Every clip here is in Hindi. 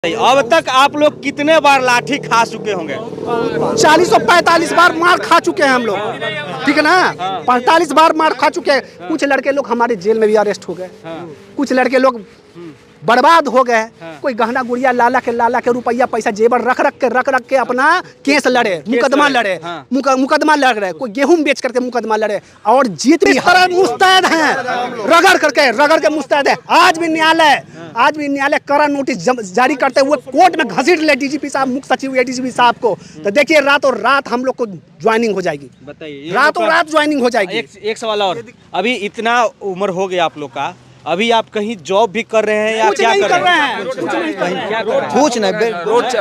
अब तक आप लोग कितने बार लाठी खा चुके होंगे? 40 और 45 बार मार खा चुके हैं हम लोग, ठीक है ना। 45 बार मार खा चुके हैं। कुछ लड़के लोग हमारे जेल में भी अरेस्ट हो गए, कुछ लड़के लोग बर्बाद हो गए। कोई गहना गुड़िया लाला के रुपया पैसा जेवर रख रख के अपना केस लड़े, मुकदमा लड़े, मुकदमा लड़ रहे। कोई गेहूं बेच करके मुकदमा लड़े और जीत भी मुस्तैद हैं, रगड़ के मुस्तैद है। आज भी न्यायालय कड़ा नोटिस जारी करते हुए कोर्ट में घसीट ले डीजीपी साहब, मुख्य सचिव एडीजीपी साहब को। तो देखिए रातों रात हम लोग को ज्वाइनिंग हो जाएगी, बताइए रातों रात ज्वाइनिंग हो जाएगी। एक सवाल और, अभी इतना उम्र हो गया आप लोग का, अभी आप कहीं जॉब भी कर रहे हैं या क्या कर रहे हैं? कुछ नहीं,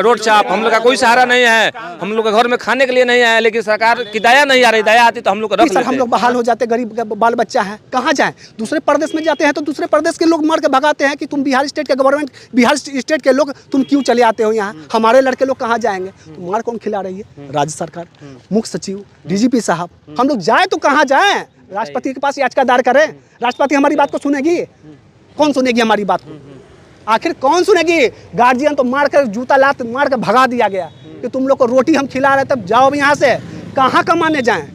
रोड चाप। हम लोग का कोई सहारा नहीं है, हम लोग के घर में खाने के लिए नहीं है, लेकिन सरकार की दया नहीं आ रही। दया आती तो हम लोग सर हम लोग बहाल हो जाते, गरीब बाल बच्चा है, कहाँ जाएं? दूसरे प्रदेश में जाते हैं तो दूसरे प्रदेश के लोग मार के भगाते हैं कि तुम बिहार स्टेट के गवर्नमेंट, बिहार स्टेट के लोग तुम क्यों चले आते हो यहाँ, हमारे लड़के लोग कहाँ जाएंगे? तो मार कौन खिला रही है? राज्य सरकार, मुख्य सचिव, डीजीपी साहब। हम लोग जाए तो कहाँ जाएं? राष्ट्रपति के पास याचिका दायर करें, राष्ट्रपति हमारी बात को सुनेगी? कौन सुनेगी हमारी बात को? आखिर कौन सुनेगी? गार्जियन तो मार कर, जूता लात मार कर भगा दिया गया कि तुम लोग को रोटी हम खिला रहे, तब जाओ यहाँ से। कहाँ कमाने जाएं?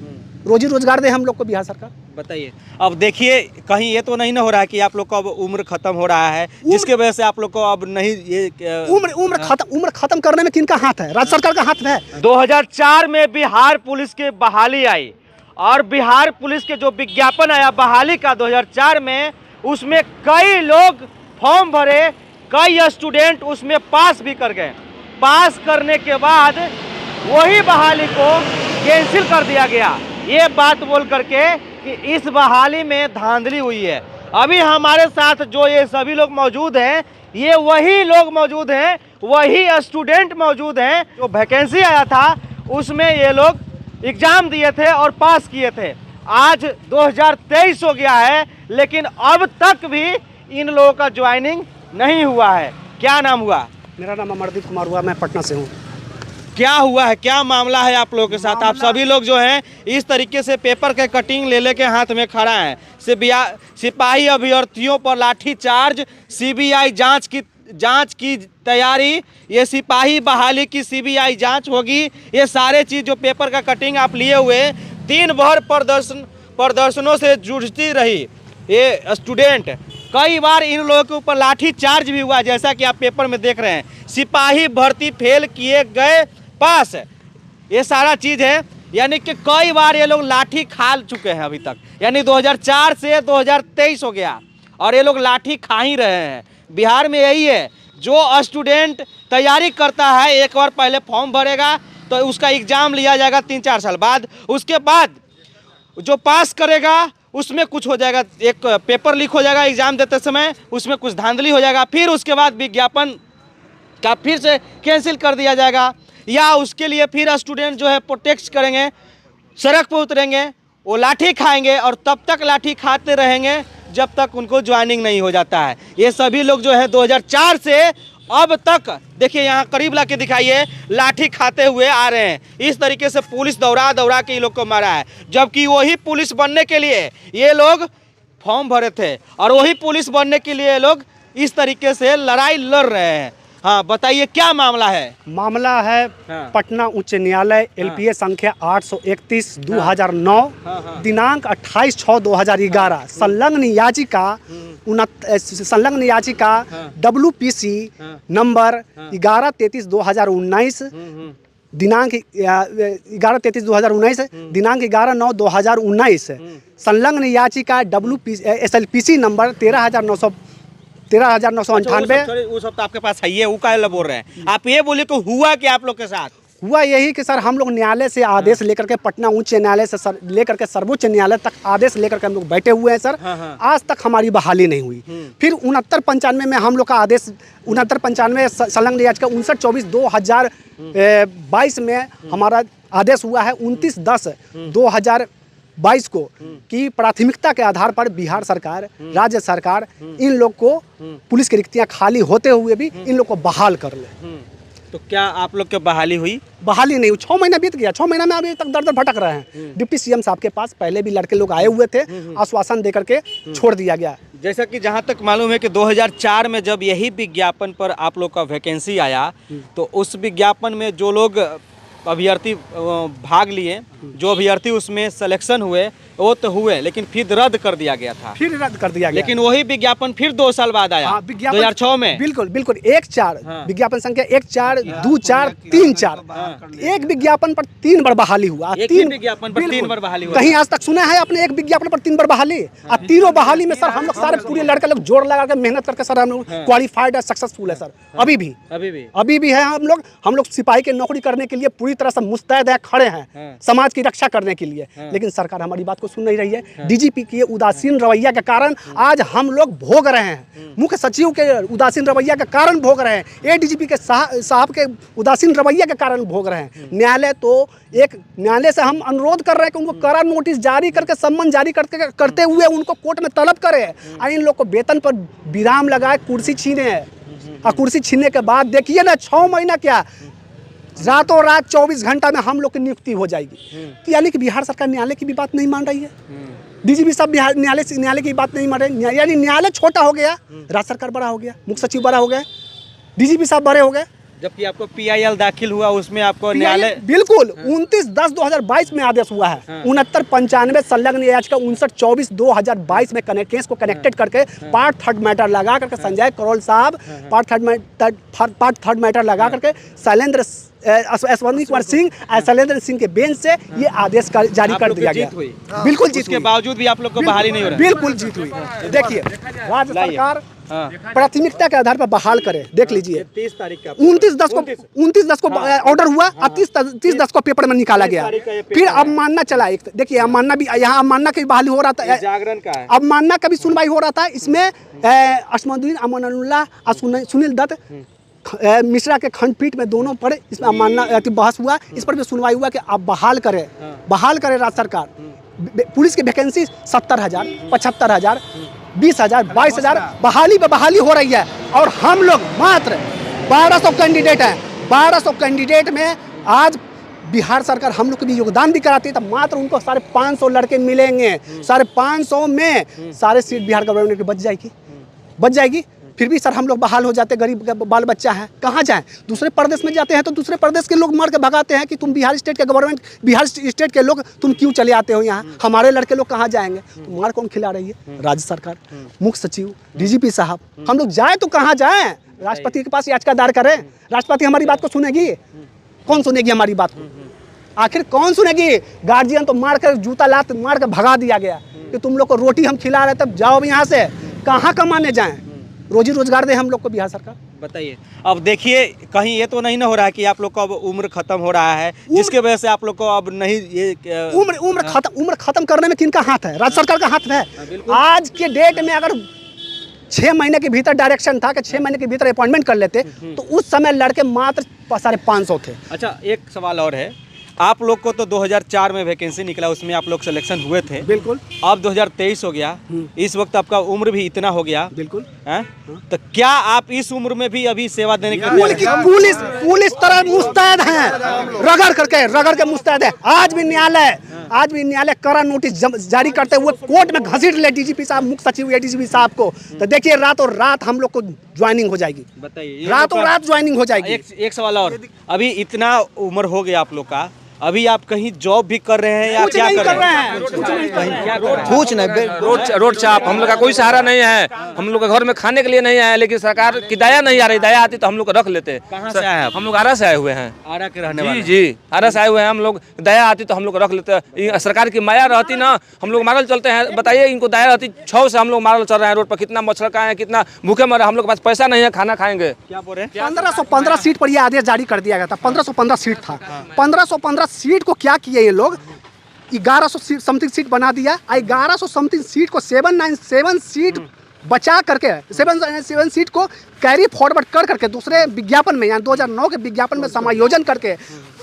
रोजी रोजगार दे हम लोग को बिहार सरकार। बताइए, अब देखिए कहीं ये तो नहीं ना हो रहा है कि आप लोग का अब उम्र खत्म हो रहा है, जिसके वजह से आप लोग को अब नहीं ये उम्र खत्म करने में किनका हाथ है? राज्य सरकार का हाथ है। 2004 में बिहार पुलिस की बहाली आई और बिहार पुलिस के जो विज्ञापन आया बहाली का 2004 में, उसमें कई लोग फॉर्म भरे, कई स्टूडेंट उसमें पास भी कर गए। पास करने के बाद वही बहाली को कैंसिल कर दिया गया, ये बात बोल करके कि इस बहाली में धांधली हुई है। अभी हमारे साथ जो ये सभी लोग मौजूद हैं, ये वही लोग मौजूद हैं, वही स्टूडेंट मौजूद हैं जो वैकेंसी आया था उसमें ये लोग एग्जाम दिए थे और पास किए थे। आज 2023 हो गया है, लेकिन अब तक भी इन लोगों का ज्वाइनिंग नहीं हुआ है। क्या नाम हुआ? मेरा नाम अमरदीप कुमार हुआ, मैं पटना से हूँ। क्या हुआ है, क्या मामला है आप लोगों के साथ? आप सभी लोग जो हैं इस तरीके से पेपर के कटिंग ले लेके हाथ में खड़ा है। सिपाही अभ्यर्थियों पर लाठीचार्ज, सीबीआई जांच की तैयारी, ये सिपाही बहाली की सीबीआई जांच होगी। ये सारे चीज़ जो पेपर का कटिंग आप लिए हुए, दिन भर प्रदर्शनों से जूझती रही ये स्टूडेंट। कई बार इन लोगों के ऊपर लाठी चार्ज भी हुआ, जैसा कि आप पेपर में देख रहे हैं। सिपाही भर्ती फेल किए गए पास, ये सारा चीज़ है। यानी कि कई बार ये लोग लाठी खा चुके हैं अभी तक, यानी 2004 से 2023 हो गया और ये लोग लाठी खा ही रहे हैं। बिहार में यही है, जो स्टूडेंट तैयारी करता है एक बार पहले फॉर्म भरेगा तो उसका एग्ज़ाम लिया जाएगा 3-4 साल बाद, उसके बाद जो पास करेगा उसमें कुछ हो जाएगा, एक पेपर लीक हो जाएगा एग्ज़ाम देते समय, उसमें कुछ धांधली हो जाएगा, फिर उसके बाद विज्ञापन का फिर से कैंसिल कर दिया जाएगा, या उसके लिए फिर स्टूडेंट जो है प्रोटेस्ट करेंगे, सड़क पर उतरेंगे, वो लाठी खाएंगे और तब तक लाठी खाते रहेंगे जब तक उनको ज्वाइनिंग नहीं हो जाता है। ये सभी लोग जो है 2004 से अब तक, देखिए यहाँ करीब ला के दिखाइए, लाठी खाते हुए आ रहे हैं। इस तरीके से पुलिस दौड़ा के ये लोग को मारा है, जबकि वही पुलिस बनने के लिए ये लोग फॉर्म भरे थे और वही पुलिस बनने के लिए ये लोग इस तरीके से लड़ाई लड़ रहे हैं। हाँ बताइए, क्या मामला है? मामला है पटना उच्च न्यायालय एलपीए संख्या 831 2009 दिनांक 28/6/2011 संलग्न याचिका WPC नंबर 1133/2019 दिनांक 1133/2019 दिनांक 11/9/2019 संलग्न याचिका SLPC नंबर 13,998। वो सब तो आपके पास है, ये वो का बोल रहे हैं। आप ये बोले तो हुआ क्या आप लोग के साथ? हुआ यही कि सर हम लोग न्यायालय से आदेश लेकर के, पटना उच्च न्यायालय से लेकर के सर्वोच्च न्यायालय तक आदेश लेकर के हम लोग बैठे हुए हैं सर। आज तक हमारी बहाली नहीं हुई। फिर 69-95 में हम लोग का आदेश, 69-95 संलग्न याचिका 59/24/2022 में हमारा आदेश हुआ है 29/10/2022 को कि प्राथमिकता के आधार पर बिहार सरकार, राज्य सरकार इन लोग को पुलिस की रिक्तियां खाली होते हुए भी इन लोग को बहाल कर ले। तो क्या आप लोग की बहाली हुई? बहाली नहीं हुई। 6 महीना बीत गया, 6 महीना में अभी तक दर भटक रहे हैं। डिप्टी सीएम साहब के पास पहले भी लड़के लोग आए हुए थे, आश्वासन देकर के छोड़ दिया गया। जैसा कि जहाँ तक मालूम है कि 2004 में जब यही विज्ञापन पर आप लोग का वैकेंसी आया तो उस विज्ञापन में जो लोग अभ्यर्थी भाग लिए, जो अभ्यर्थी उसमें सिलेक्शन हुए वो तो हुए, लेकिन फिर रद्द कर दिया गया था। फिर रद्द कर दिया गया, लेकिन वही विज्ञापन फिर 2 साल बाद आया। 2006 में। बिल्कुल बिल्कुल 1-4 विज्ञापन संख्या 1-4 2-4 3-4 एक विज्ञापन पर 3 बार बहाली हुआ। एक ही विज्ञापन पर 3 बार बहाली हुआ। कहीं आज तक सुना है आपने एक विज्ञापन पर 3 बार बहाली? और तीनों बहाली में सर हम लोग सारे पूरे लड़के लोग जोड़ लगा के मेहनत करके सर हम लोग क्वालिफाइड है, सक्सेसफुल है सर। अभी भी है हम लोग सिपाही की नौकरी करने के लिए पूरी तरह से मुस्तैद है, खड़े हैं समाज की रक्षा करने के लिए। लेकिन सरकार हमारी बात को सुन नहीं रही है। डीजीपी के उदासीन रवैया के कारण आज हम लोग भोग रहे हैं, मुख्य सचिव के उदासीन रवैया के कारण भोग रहे हैं, एडीजीपी के साहब के उदासीन रवैया के कारण भोग रहे हैं। न्यायालय से हम अनुरोध कर रहे हैं कि उनको कड़ा नोटिस जारी करके सम्मन जारी करते हुए उनको कोर्ट में तलब करे और इन लोग को वेतन पर विराम लगाए, कुर्सी छीने हैं। और कुर्सी छीनने के बाद देखिए ना 6 महीना क्या रातों रात 24 घंटा में हम लोग की नियुक्ति हो जाएगी। तो यानी कि बिहार सरकार न्यायालय की भी बात नहीं मान रही है। डीजीपी साहब बिहार न्यायालय की बात नहीं मान रहे, यानी न्यायालय छोटा हो गया, राज्य सरकार बड़ा हो गया, मुख्य सचिव बड़ा हो गया, डीजीपी साहब बड़े हो गए। जबकि आपको पीआईएल दाखिल हुआ उसमें आपको न्यायालय बिल्कुल 29/10/2022 में आदेश हुआ है। 6995 संलग्न याचिका 59/24/2022 में केस को कनेक्टेड करके पार्ट थर्ड मैटर लगा करके संजय करोल साहब पार्ट थर्ड मैटर लगा करके शैलेंद्र ऐश्वर्य कुमार सिंह और शैलेंद्र सिंह के बेंच से ये आदेश जारी कर दिया गया। बिल्कुल जीत के बावजूद भी आप लोग को बहाली नहीं हो रहा। बिल्कुल जीत हुई। देखिए राज्य सरकार प्राथमिकता के आधार पर बहाल करे। देख लीजिए 30 तारीख का 29/10 को ऑर्डर हुआ और 30/10 को पेपर में निकाला गया। फिर अवमानना चला। देखिए अवमानना भी यहाँ अवमानना की बहाली हो रहा था, जागरण का है, अवमानना का भी सुनवाई हो रहा था। इसमें असमउद्दीन अमानुल्लाह और सुनील दत्त मिश्रा के खंडपीठ में दोनों पर इसमें अवमानना बहस हुआ। इस पर भी सुनवाई हुआ कि आप बहाल करें राज्य सरकार। पुलिस की वैकेंसी 70,000 75,000 20,000 22,000 बहाली पे बहाली हो रही है और हम लोग मात्र 1200 कैंडिडेट हैं। 1200 कैंडिडेट में आज बिहार सरकार हम लोग को भी योगदान भी कराती है, तो मात्र उनको 550 लड़के मिलेंगे। 550 में सारे सीट बिहार गवर्नमेंट की बच जाएगी। फिर भी सर हम लोग बहाल हो जाते, गरीब बाल बच्चा है, कहाँ जाएं? दूसरे प्रदेश में जाते हैं तो दूसरे प्रदेश के लोग मार के भगाते हैं कि तुम बिहार स्टेट के लोग तुम क्यों चले आते हो यहाँ, हमारे लड़के लोग कहाँ जाएंगे? तो मार कौन खिला रही है? राज्य सरकार, मुख्य सचिव, डीजीपी साहब। हम लोग जाए तो कहाँ जाएं? राष्ट्रपति के पास याचिका दायर करें। राष्ट्रपति हमारी बात को सुनेगी? कौन सुनेगी हमारी बात को? आखिर कौन सुनेगी? गार्जियन तो मार कर जूता लात मार कर भगा दिया गया कि तुम लोग को रोटी हम खिला रहे, तब जाओ यहाँ से। कहाँ कमाने जाएं? रोजी रोजगार दे हम लोग को बिहार सरकार। बताइए अब देखिए कहीं ये तो नहीं ना हो रहा है कि आप लोग को अब उम्र खत्म हो रहा है जिसके वजह से आप लोग को अब नहीं ये उम्र खत्म करने में किनका हाथ है? राज्य सरकार का हाथ है। आज के डेट में अगर 6 महीने के भीतर डायरेक्शन था कि 6 महीने के भीतर अपॉइंटमेंट कर लेते तो उस समय लड़के मात्र 550 थे। अच्छा एक सवाल और है, आप लोग को तो 2004 में वैकेंसी निकला, उसमें आप लोग सिलेक्शन हुए थे। बिल्कुल। अब 2023 हो गया, इस वक्त आपका उम्र भी इतना हो गया। बिल्कुल। तो क्या आप इस उम्र में भी अभी सेवा देने के लिए पुलिस तरह मुस्तैद हैं, रगड़ के मुस्तैद है। आज भी न्यायालय कड़ा नोटिस जारी करते हुए कोर्ट में घसीट ले डीजीपी साहब, मुख्य सचिव, एडीजीपी साहब को। तो देखिए रातों रात हम लोग को ज्वाइनिंग हो जाएगी। बताइए रातों रात ज्वाइनिंग हो जाएगी। एक सवाल और, अभी इतना उम्र हो गया आप लोग का, अभी आप कहीं जॉब भी कर रहे हैं या क्या कर रहे हैं? कुछ नहीं, रोड चाप। हम लोग का कोई सहारा नहीं है, हम लोग के घर में खाने के लिए नहीं आए, लेकिन सरकार की दया नहीं आ रही। दया आती तो हम लोग को रख लेते। कहाँ से आए हम लोग आरा से आए हुए हैं। आरा के रहने वाले? जी आरा से आए हुए हैं हम लोग। दया आती तो हम लोग रख लेते। सरकार की माया रहती ना, हम लोग मारल चलते हैं। बताइए इनको दया रहती, 6 से हम लोग मारल चल रहे हैं रोड पर। कितना मच्छर का है, कितना भूखे मर, हम लोग के पास पैसा नहीं है, खाना खाएंगे क्या बोल रहे हैं? 1515 सीट पर यह आदेश जारी कर दिया गया था। 1515 सीट था। 1515 सीट को क्या किया ये लोग? 1100 समथिंग सीट बना दिया। 1100 समथिंग सीट को 797 सीट बचा करके 7 सीट को कैरी फॉरवर्ड करके दूसरे विज्ञापन में, यानी 2009 के विज्ञापन में समायोजन करके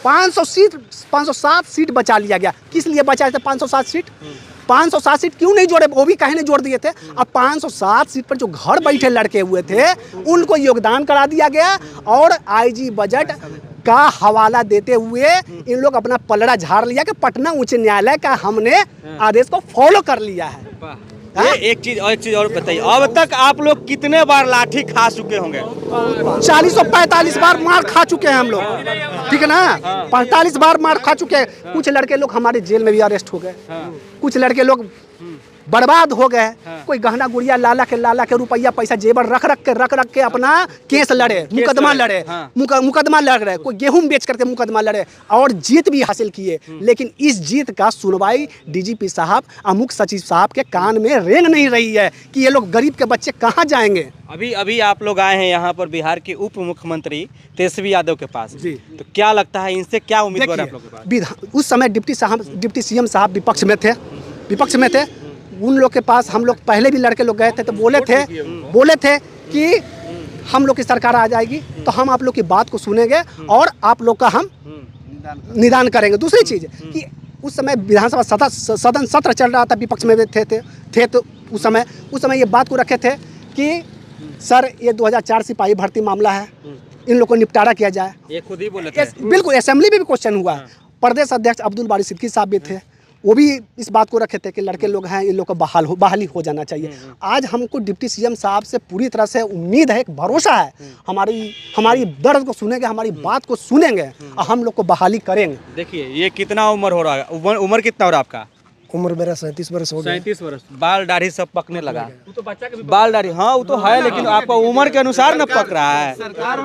507 सीट बचा लिया गया। किस लिए बचा थे 507 सीट? 507 सीट क्यों नहीं जोड़े? वो भी कहीं नहीं जोड़ दिए थे। अब 507 सीट पर जो घर बैठे लड़के हुए थे उनको योगदान करा दिया गया और आईजी बजट का हवाला देते हुए इन लोग अपना पलड़ा झाड़ लिया कि पटना उच्च न्यायालय का हमने आदेश को फॉलो कर लिया है। ये एक चीज और बताइए, अब तक आप लोग कितने बार लाठी खा चुके होंगे? 40 और 45 बार मार खा चुके हैं हम लोग, ठीक है ना। 45 बार मार खा चुके हैं। कुछ लड़के लोग हमारे जेल में भी अरेस्ट हो गए, कुछ लड़के लोग बर्बाद हो गए। कोई गहना गुड़िया लाला के रुपया पैसा जेवर रख के अपना केस लड़े, मुकदमा लड़े, मुकदमा लड़ रहे, कोई गेहूं बेच करके मुकदमा लड़े और जीत भी हासिल किए। लेकिन इस जीत का सुनवाई डीजीपी साहब, मुख्य सचिव साहब के कान में रेंग नहीं रही है कि ये लोग गरीब के बच्चे कहाँ जाएंगे। अभी आप लोग आए हैं यहाँ पर बिहार के उप मुख्यमंत्री तेजस्वी यादव के पास जी, तो क्या लगता है इनसे क्या उम्मीद है आप लोगों के पास? उस समय डिप्टी सीएम साहब विपक्ष में थे। उन लोग के पास हम लोग पहले भी लड़के लोग गए थे तो बोले थे कि हम लोग की सरकार आ जाएगी तो हम आप लोग की बात को सुनेंगे और आप लोग का हम निदान करेंगे। दूसरी चीज़ कि उस समय विधानसभा सदन सत्र चल रहा था, विपक्ष में थे तो उस समय ये बात को रखे थे कि सर ये 2004 सिपाही भर्ती मामला है, इन लोग को निपटारा किया जाए। ये खुद ही बोले थे। बिल्कुल, असेंबली में भी क्वेश्चन हुआ। प्रदेश अध्यक्ष अब्दुल बारी सिद्दीकी साहब भी थे, वो भी इस बात को रखे थे कि लड़के लोग हैं, इन लोग को बहाली हो जाना चाहिए। आज हमको डिप्टी सीएम साहब से पूरी तरह से उम्मीद है, एक भरोसा है, हमारी दर्द को सुनेंगे, हमारी बात को सुनेंगे और हम लोग को बहाली करेंगे। देखिए ये कितना उम्र हो रहा है, उम्र कितना हो रहा है आपका? उम्र मेरा 37 वर्ष हो गया। 37 वर्ष। बाल दाढ़ी सब पकने लगा। बाल दाढ़ी हाँ वो तो है, लेकिन आपका उम्र के अनुसार न पक रहा है।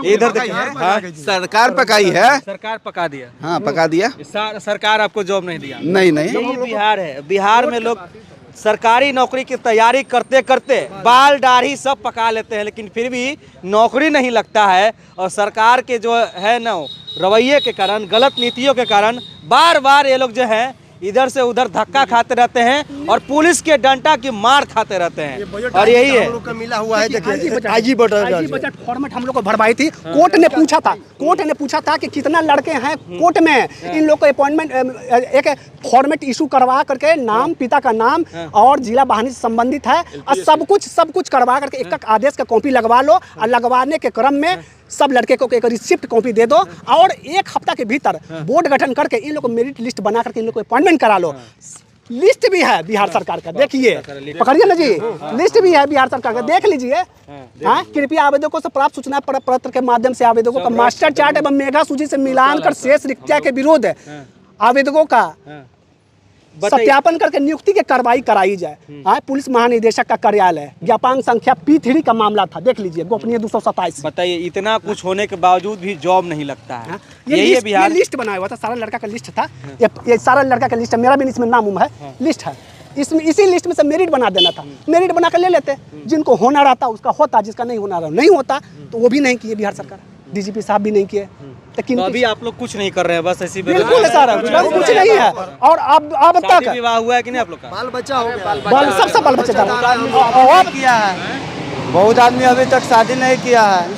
इधर देखिए, हाँ सरकार पकाई है, सरकार पका दिया। हाँ पका दिया। सरकार आपको जॉब नहीं दिया? नहीं। यही बिहार है, बिहार में लोग सरकारी नौकरी की तैयारी करते करते बाल दाढ़ी सब पका लेते हैं, लेकिन फिर भी नौकरी नहीं लगता है। और सरकार के जो है ना रवैये के कारण, गलत नीतियों के कारण बार बार ये लोग जो है इधर से उधर धक्का खाते रहते हैं और पुलिस के डंडा की मार खाते रहते हैं। और यही है हम लोग का मिला हुआ है। देखिए आईजी बजट फॉर्मेट हम लोग को भरवाई थी। कोर्ट ने पूछा था कि कितना लड़के हैं कोर्ट में, इन लोग को अपॉइंटमेंट एक फॉर्मेट इशू करवा करके नाम, पिता का नाम और जिला बहानी से संबंधित है और सब कुछ करवा करके एक आदेश का कॉपी लगवा लो और लगवाने के क्रम में सब लड़के को एक रिसिप्ट कॉपी दे दो और एक हफ्ता के भीतर बोर्ड गठन करके इन लोग को मेरिट लिस्ट बना करके इन लोग को अपॉइंटमेंट करा लो। लिस्ट भी है बिहार सरकार का, देखिए पकड़िए ना जी, लिस्ट भी है बिहार सरकार का, देख लीजिए। हाँ, कृपया आवेदकों से प्राप्त सूचना पत्र के माध्यम से आवेदकों का मास्टर चार्ट एवं मेगा सूची से मिलान कर शेष रिक्तियों के विरुद्ध आवेदकों का सत्यापन करके नियुक्ति की कार्रवाई कराई जाए। हाँ, पुलिस महानिदेशक का कार्यालय, ज्ञापन संख्या P3 का मामला था, देख लीजिए, गोपनीय 227। बताइए इतना कुछ होने के बावजूद भी जॉब नहीं लगता है। ये लिस्ट बनाया हुआ था, सारा लड़का का लिस्ट था, ये सारा लड़का का लिस्ट है, मेरा भी इसमें नाम है, लिस्ट है। इसमें इसी लिस्ट में से मेरिट बना देना था, मेरिट बना कर ले लेते, जिनको होना रहता उसका होता, जिसका नहीं होना रहा नहीं होता, तो वो भी नहीं किए बिहार सरकार, डीजीपी साहब भी नहीं किए। तो अभी आप लोग कुछ नहीं कर रहे हैं, बस ऐसी बिल्कुल है सर, कुछ नहीं है। और अब तक विवाह हुआ है कि नहीं आप लोग का? बाल बच्चा हो गया, सबसे बाल बच्चे किया है। बहुत आदमी अभी तक शादी नहीं किया है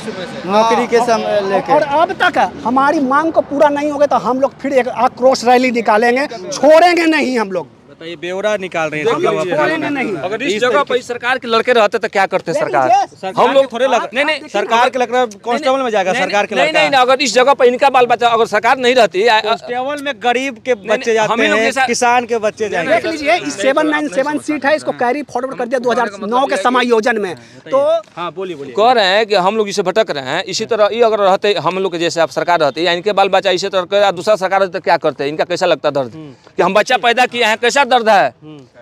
नौकरी के समय लेके। और अब तक हमारी मांग को पूरा नहीं होगा तो हम लोग फिर एक आक्रोश रैली निकालेंगे, छोड़ेंगे नहीं हम लोग। बताइए ब्यौरा निकाल रहे हैं नहीं। अगर इस जगह पर सरकार के लड़के रहते तो क्या करते सरकार? हम लोग थोड़े नहीं सरकार के लड़का कांस्टेबल में जाएगा, सरकार के लड़का नहीं। अगर इस जगह पर इनका बाल बच्चा, अगर सरकार नहीं रहती, कांस्टेबल में गरीब के बच्चे जाते हैं, किसान के बच्चे जाएंगे। देख लीजिए, इस 797 सीट है, इसको कैरी फॉरवर्ड कर दिया 2009 के समायोजन में। तो हाँ बोलिए कह रहे हैं कि हम लोग इसे भटक रहे हैं। इसी तरह ये अगर रहते हम लोग के जैसे आप सरकार रहती या इनके बाल बच्चा इसी तरह दूसरा सरकार रहते तो क्या करते हैं? इनका कैसा लगता दर्द कि हम बच्चा पैदा किए हैं, कैसा दर्द है?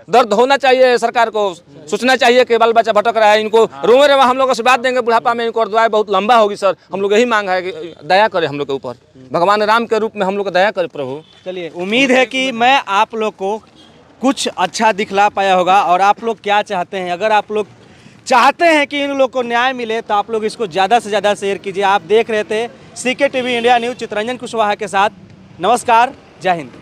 दर्द होना चाहिए, सरकार को सोचना चाहिए कि बाल बच्चा भटक रहा है, इनको रोए रहे हम लोग आशीर्वाद देंगे बुढ़ापा में, इनको दुआएं बहुत लंबा होगी। सर हम लोग यही मांग है कि दया करे हम लोग के ऊपर, भगवान राम के रूप में हम लोग को दया करे प्रभु। चलिए, उम्मीद है कि मैं आप लोग को कुछ अच्छा दिखला पाया होगा। और आप लोग क्या चाहते हैं, अगर आप लोग चाहते हैं कि इन लोग को न्याय मिले तो आप लोग इसको ज़्यादा से ज़्यादा शेयर कीजिए। आप देख रहे थे CK TV India news, Chittaranjan Kushwaha के साथ। नमस्कार, जय हिंद।